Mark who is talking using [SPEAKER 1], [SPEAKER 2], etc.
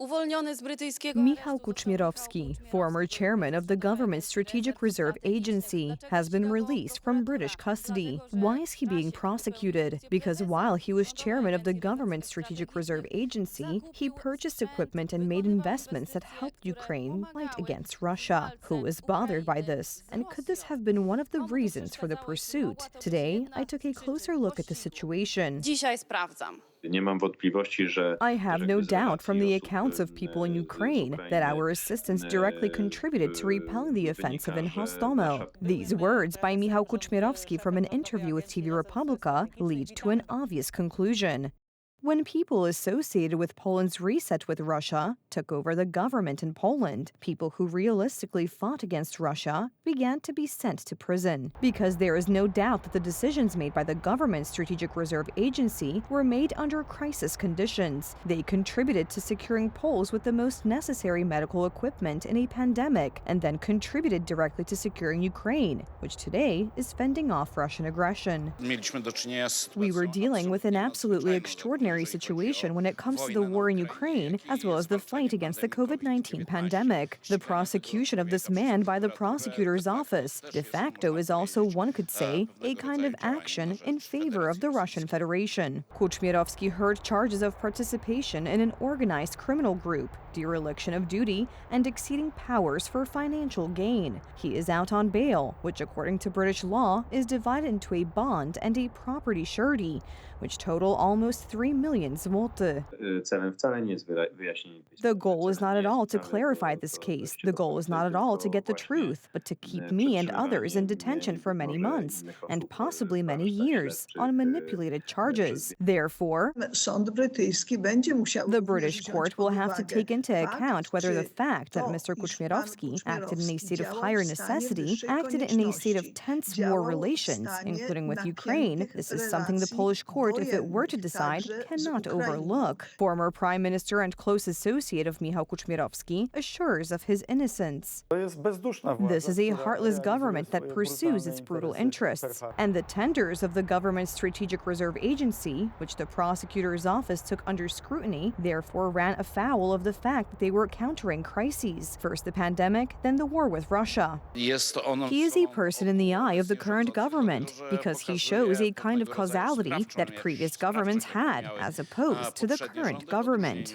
[SPEAKER 1] Michał Kuczmierowski, former chairman of the government's Strategic Reserve Agency, has been released from British custody. Why is he being prosecuted? Because while he was chairman of the government's Strategic Reserve Agency, he purchased equipment and made investments that helped Ukraine fight against Russia. Who is bothered by this? And could this have been one of the reasons for the pursuit? Today, I took a closer look at the situation. I have no doubt from the accounts of people in Ukraine that our assistance directly contributed to repelling the offensive in Hostomel. These words by Michał Kuczmierowski from an interview with TV Republica lead to an obvious conclusion. When people associated with Poland's reset with Russia took over the government in Poland, people who realistically fought against Russia began to be sent to prison. Because there is no doubt that the decisions made by the government's Strategic Reserve Agency were made under crisis conditions. They contributed to securing Poles with the most necessary medical equipment in a pandemic, and then contributed directly to securing Ukraine, which today is fending off Russian aggression. We were dealing with an absolutely extraordinary situation when it comes to the war in Ukraine, as well as the fight against the COVID-19 pandemic. The prosecution of this man by the prosecutor's office, de facto, is also, one could say, a kind of action in favor of the Russian Federation. Kuczmierowski heard charges of participation in an organized criminal group, dereliction of duty, and exceeding powers for financial gain. He is out on bail, which according to British law is divided into a bond and a property surety, which total almost 3 million zloty. The goal is not at all to clarify this case. The goal is not at all to get the truth, but to keep me and others in detention for many months, and possibly many years, on manipulated charges. Therefore, the British court will have to take into account whether the fact that Mr. Kuczmierowski acted in a state of higher necessity, acted in a state of tense war relations, including with Ukraine. This is something the Polish court, if it were to decide, cannot overlook. Former Prime Minister and close associate of Michał Kuczmierowski assures of his innocence. This is a heartless government that pursues its brutal interests, and the tenders of the government's Strategic Reserve Agency, which the prosecutor's office took under scrutiny, therefore ran afoul of the fact that they were countering crises, first the pandemic, then the war with Russia. He is a person in the eye of the current government because he shows a kind of causality that previous governments had, as opposed to the current government.